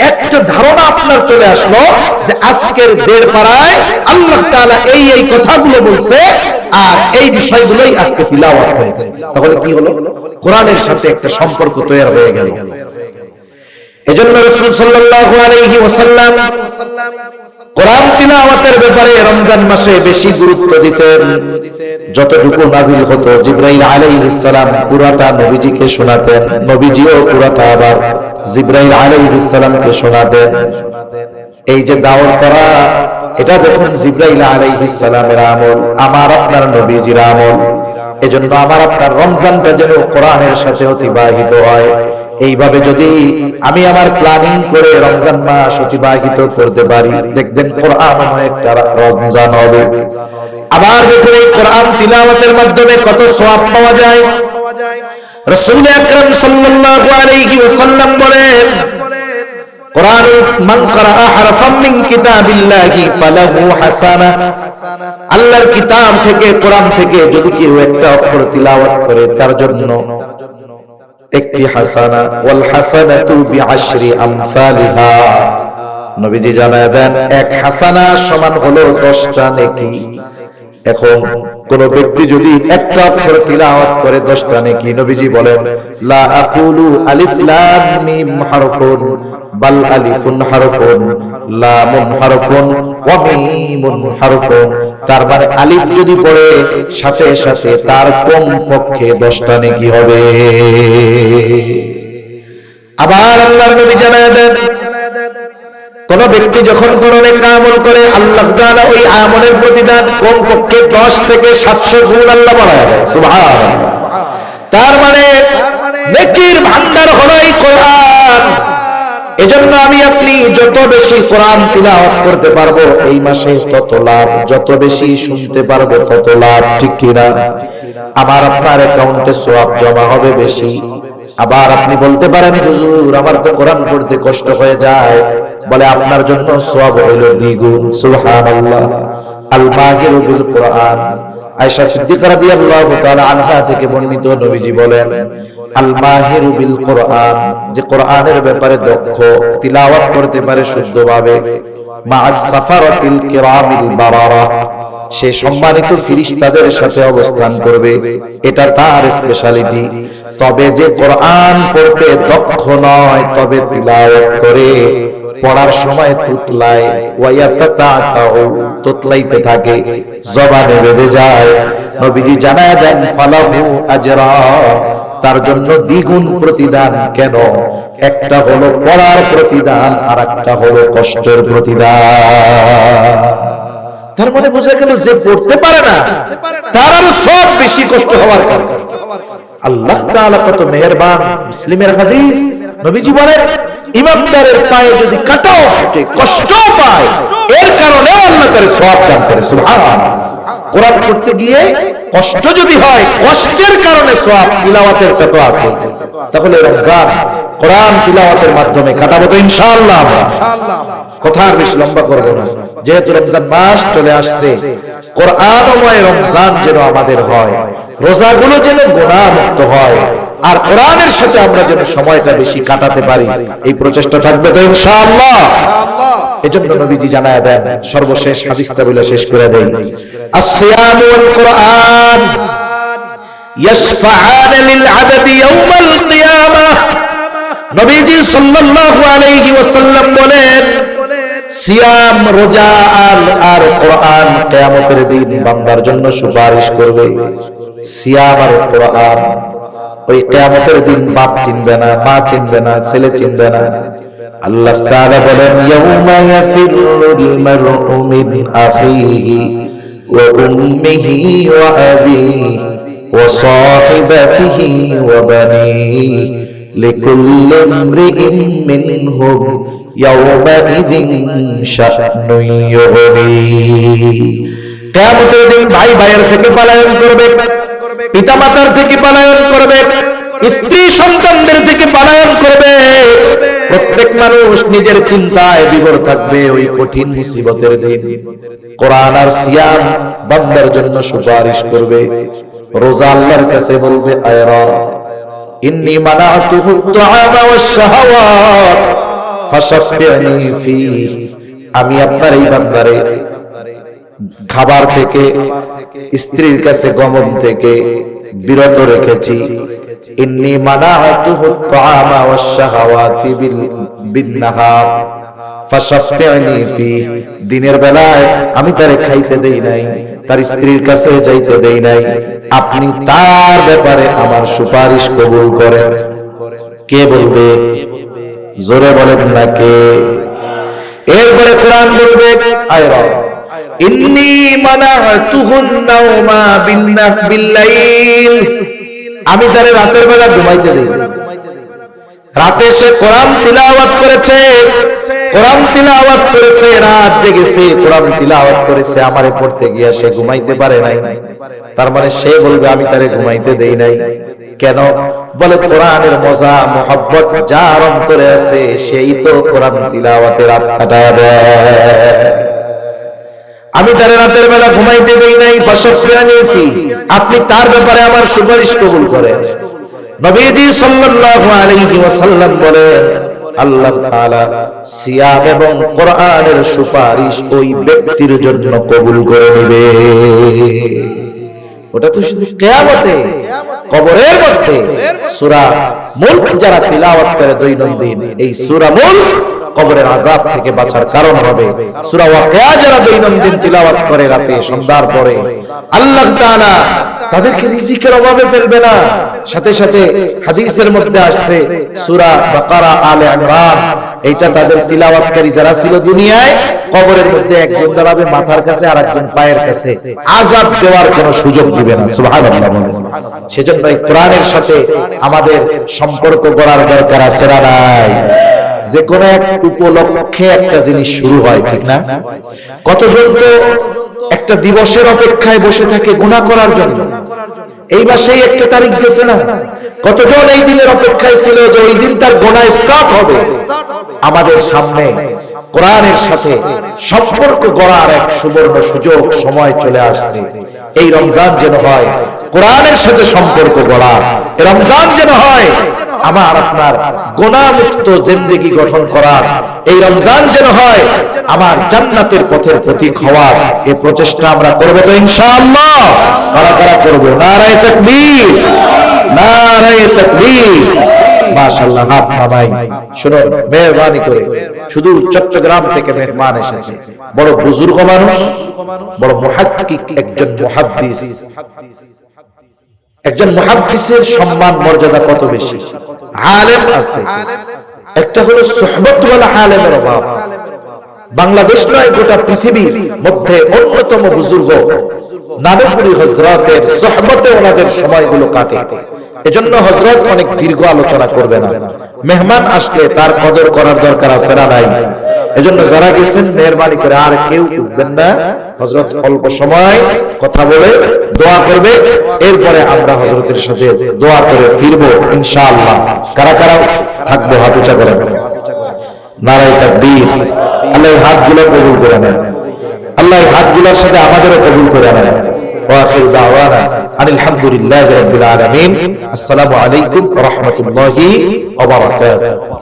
একটা ধারণা আপনার চলে আসলো যে আজকের 1.5 পারায় আল্লাহ তাআলা এই এই কথাগুলো বলছে, আর এই বিষয়গুলোই আজকে তিলাওয়াত হয়েছে। তাহলে কি হলো? কোরআনের সাথে একটা সম্পর্ক তৈরি হয়ে গেল। এজন্য রাসূল সাল্লাল্লাহু আলাইহি ওয়াসাল্লাম কোরআন তিলাওয়াতের ব্যাপারে রমজান মাসে বেশি গুরুত্ব দিতেন। যতটুকু নাজিল হতো জিবরাইল আলাইহিস সালাম পুরাটা নবীজিকে শোনাতেন, নবীজিও পুরাটা আবার জিবরাইল আলাইহিস সালামকে শোনাতেন। এই যে দাওয়াত করা, এটা দেখুন জিবরাইল আলাইহিস সালামের আমল, আমার আপনার নবীজির আমল। এজন্য আমার আপনার রমজানটা যেন কোরআনের সাথে অতিবাহিত হয়। এইভাবে যদি আমি আমার প্ল্যানিং করে রমজান মাস অতিবাহিত করতে পারি, দেখবেন কোরআনময় একটা রমজান হবে। আবার দেখুন এই কোরআন তিলাওয়াতের মাধ্যমে কত সওয়াব পাওয়া যায়। রাসূল আকরাম সাল্লাল্লাহু আলাইহি ওয়াসাল্লাম বলেন, কোরআন মান ক্বারা হারফাম মিন কিতাবিল্লাহি ফালাহু হাসানাহ। আল্লাহর কিতাব থেকে, কোরআন থেকে যদি কেউ একটা অক্ষর তিলাওয়াত করে, তার জন্য একটি হাসানা, ওয়াল হাসানাতু বিআশরি আমসালিহা। নবীজি জানায় দেন, এক হাসানা সমান হলো 10টা নেকি। এখন কোন ব্যক্তি যদি একটা অক্ষর তিলাওয়াত করে 10টা নেকি, নবীজি বলেন, লা আকুলু আলিফ লাম মিম হারফুন বাল আলিফুন হারফুন, লামুন হারফুন ওয়া মিমুন হারফুন। তার মানে আলিফ যদি পড়ে সাথে সাথে তার কম পক্ষে 10টা নেকি হবে। আবার আল্লাহর নবী জানায় দেন, কোন ব্যক্তি যখন কোন নেক আমল করে, আল্লাহ তাআলা ওই আমলের প্রতিদান কমপক্ষে 10 থেকে 700 গুণ আল্লাহ বাড়ায় দেয়। সুবহানাল্লাহ। তার মানে নেকির ভান্ডার হলো এই কোরআন। এজন্য আমি আপনি যত বেশি কোরআন তিলাওয়াত করতে পারবো এই মাসে তত লাভ, যত বেশি শুনতে পারবো তত লাভ, ঠিক কি না? আমার আপনার অ্যাকাউন্টে সওয়াব জমা হবে বেশি। আবার আপনি বলতে পারেন, হুজুর আমার তো কোরআন পড়তে কষ্ট হয়ে যায়, বলে আপনার জন্য সওয়াব হইল দ্বিগুণ। সুবহানাল্লাহ। আল মাহিরু বিল কোরআন, আয়েশা সিদ্দিকা রাদিয়াল্লাহু তাআলা আনহা থেকে বর্ণিত, নবীজি বলেন, আল মাহিরু বিল কোরআন, যে কোরআনের ব্যাপারে দক্ষ, তিলাওয়াত করতে পারে শুদ্ধভাবে, মা'আস সাফারাতিল কিরামিল বারারা, সে সম্মানিত ফেরেশতাদের সাথে অবস্থান করবে, এটা তার স্পেশালিটি। তবে যে কোরআন পড়তে দক্ষ নয়, তবে তিলাওয়াত করে পড়ার সময় তুতলায়, ওয়ায়াতাতাউ, তুতলাইতে থাকে, জবানে বেঁধে যায়, নবীজি জানায় দেন, ফালাহু আজরা, তার জন্য দ্বিগুণ প্রতিদান। কেন? একটা হলো পড়ার প্রতিদান, আর একটা হলো কষ্টের প্রতিদান। তার কথার মনে বোঝা গেল যে পড়তে পারে না তার আরো সব বেশি কষ্ট হওয়ার কারণ। আল্লাহ তাআলা কত মেহেরবান। মুসলিমের হাদিস, নবীজি বলেন ইমানদারের পায়ে যদি কাটাও ফুটে কষ্ট পায় এর কারণে আল্লাহ তার সওয়াব দান করে। সুবহানাল্লাহ। কোরআন পড়তে গিয়ে কষ্ট যদি হয় কষ্টের কারণে সওয়াব তিলাওয়াতের কত আছে, তাহলে রমজান কোরআন তিলাওয়াতের মাধ্যমে কাটাবো তো ইনশাআল্লাহ। কথা আর বেশি লম্বা করব না, যেহেতু রমজান মাস চলে আসছে। কোরআনময় রমজান যেন আমাদের হয়, রোজাগুলো যেন গুনাহ মুক্ত হয়, আর কোরআনের সাথে আমরা যেন সময়টা বেশি কাটাতে পারি, এই প্রচেষ্টা থাকবে তো ইনশাআল্লাহ। এজন্য নবীজি জানায় দেন, সর্বশেষ হাদিসটা বলে শেষ করে দেই, আসসিয়াম ওয়াল কোরআন ইয়াশফাআন লিল আবদি ইয়াউমাল কিয়ামাহ। নবীজি সাল্লাল্লাহু আলাইহি ওয়াসাল্লাম বলেন সিয়াম, রোজা আর কোরআন কিয়ামতের দিন বান্দার জন্য সুপারিশ করবে। সিয়াম আর কোরআন ওই কিয়ামতের দিন বাপ চিনবে না, মা চিনবে না, ছেলে চিনবে না। আল্লাহ তাআলা বলেন ইয়াউমা ইয়াফিরুল মারউ মিন আখিহি ওয়া উম্মিহি ওয়া আবিহি ওয়া সাহিবাতিহি ওয়া বানিহি লিকুল্লি ইমরিইন মিনহুম ইয়াউমাইযিন শা'নুন ইউগনি। কিয়ামতের দিন ভাই ভাইয়ের থেকে পলায়ন করবে, পিতামাতার থেকে পলায়ন করবে, স্ত্রী সন্তানদের থেকে পলায়ন করবে। প্রত্যেক মানুষ নিজের চিন্তায় বিভোর থাকবে ওই কঠিন মুসিবতের দিন। কোরআন আর সিয়াম বান্দার জন্য সুপারিশ করবে। রোজা আল্লাহর কাছে বলবে আয় রব ইন্নী মানাতুহু তুআমা ওয়াশ শাহাওয়াত ফাশাফি'নি ফীহি। আমি আপনার এই বান্দারে খাবার থেকে, স্ত্রীর কাছে গমন থেকে বিরত রেখেছি। ইন্নী মানাতুহু তুআমা ওয়াশ শাহাওয়াতি বিন-নাহার ফাশাফি'নি ফীহি। দিনের বেলায় আমি তারে খাইতে দেই নাই, তার স্ত্রীর কাছে যাইতে দেই নাই। আপনি তার ব্যাপারে আমার সুপারিশ কবুল করেন। কে বলবে? জোরে বলেন না কে? এরপরে কোরআন বলবে আয় রব ইন্নী মানাতুহুন নাওমা বিল-লাইল। আমি তারে রাতের বেলা ঘুমাইতে দেই। রাতে সে কোরআন তিলাওয়াত করেছে, কোরআন তিলাওয়াত করেছে, রাত জেগেছে, কোরআন তিলাওয়াত করেছে, আমারে পড়তে গিয়া সে ঘুমাইতে পারে নাই। তার মানে সে বলবে আমি তারে ঘুমাইতে দেই নাই। কেন? বলে কোরআনের মজা মোহাব্বত যার অন্তরে আছে সেই তো কোরআন তিলাওয়াতে রাত কাটায় দেয়। আমি তারে রাতের বেলা ঘুমাইতে দেই নাই, ফাশাফি'নি ফীহি। আপনি তার ব্যাপারে আমার সুপারিশ কবুল করেন। নবীজি সাল্লাল্লাহু আলাইহি ওয়াসাল্লাম বলেন আল্লাহ তাআলা সিয়াম এবং কোরআনের সুপারিশ ওই ব্যক্তির জন্য কবুল করে নেবে। ওটা তো শুধু কিয়ামতে, কবরের মধ্যে সূরা মুলক যারা তিলাওয়াত করে দৈনন্দিন, এই সূরা মুলক কবরের আযাব থেকে বাঁচার কারণ হবে। সূরা ওয়াকিয়া যারা দৈনন্দিন তিলাওয়াত করে রাতে সন্ধ্যার পরে, আল্লাহ তাআলা তাদেরকে রিজিকের অভাবে ফেলবে না। সাথে সাথে হাদিসের মধ্যে আসছে সূরা বাকারা, আলে ইমরান, এইটা তাদের তিলাওয়াতকারী যারা ছিল দুনিয়ায়, কবরের মধ্যে একজন দাঁড়াবে মাথার কাছে আর একজন পায়ের কাছে, আযাব দেওয়ার কোনো সুযোগ দিবে না। সুবহানাল্লাহ। সেজন্য এই কোরআনের সাথে আমাদের সম্পর্ক গড়ার দরকার আছে না নাই? যে কোনো এক উপলক্ষে একটা জিনিস শুরু হয়, ঠিক না? কতজন তো একটা দিবসের অপেক্ষায় বসে থাকে গুনাহ করার জন্য। এই মাসেই একটা তারিখ গেছে না, কতজন এই দিনের অপেক্ষায় ছিল যে ওই দিন তার গুনাহ স্টার্ট হবে। আমাদের সামনে কোরআনের সাথে সম্পর্ক গড়ার এক সুবর্ণ সুযোগ সময় চলে আসছে। এই রমজান যেন হয় কোরআনের সাথে সম্পর্ক গড়া, রমজান যেন হয় আমার আপনার গুনাহমুক্ত জিন্দেগি গঠন করার, এই রমজান যেন হয় আমার জান্নাতের পথের প্রতীক হওয়ার। এই প্রচেষ্টা আমরা করব তো ইনশাআল্লাহ? কারা কারা করব? নারায়ে তাকবীর, নারায়ে তাকবীর। মাশাআল্লাহ। হাত নামাই। শুনুন, মেহরবানি করে, শুধু চট্টগ্রাম থেকে মেহমান এসেছে, বড় বুজুর্গ মানুষ, বড় মুহাক্কিক, একজন মুহাদ্দিস। একজন মুহাদ্দিসের সম্মান মর্যাদা কত বেশি। আলেম আছে, একটা হলো সুহবত ওয়ালা আলেমের অভাব। বাংলাদেশ নয় গোটা পৃথিবীর মধ্যে অন্যতম বুজুর্গ নানুপুরি হযরতের সোহবতে ওনাদের সময়গুলো কাটে। এজন্য হযরত অনেক দীর্ঘ আলোচনা করবে না, মেহমান আসলে তার কদর করার দরকার আছে না নাই? এজন্য যারা গেছেন মেহরবানি করে আর কেউ উঠবেন না, হযরত অল্প সময় কথা বলে দোয়া করবে, এরপরে আমরা হযরতের সাথে দোয়া করে ফিরবো ইনশাআল্লাহ। কারা কারা থাকবো হাত উঁচা করেন, নারায়ে তাকবীর। আল্লাহ হাতগুলো কবুল করে নেন, আল্লাহ হাতগুলোর সাথে আমাদেরও কবুল করে নেন। ওয়া আখিরু দাওয়ানা আলহামদুলিল্লাহি রাব্বিল আলামিন। আসসালামু আলাইকুম ওয়া রাহমাতুল্লাহি ওয়া বারাকাতুহু।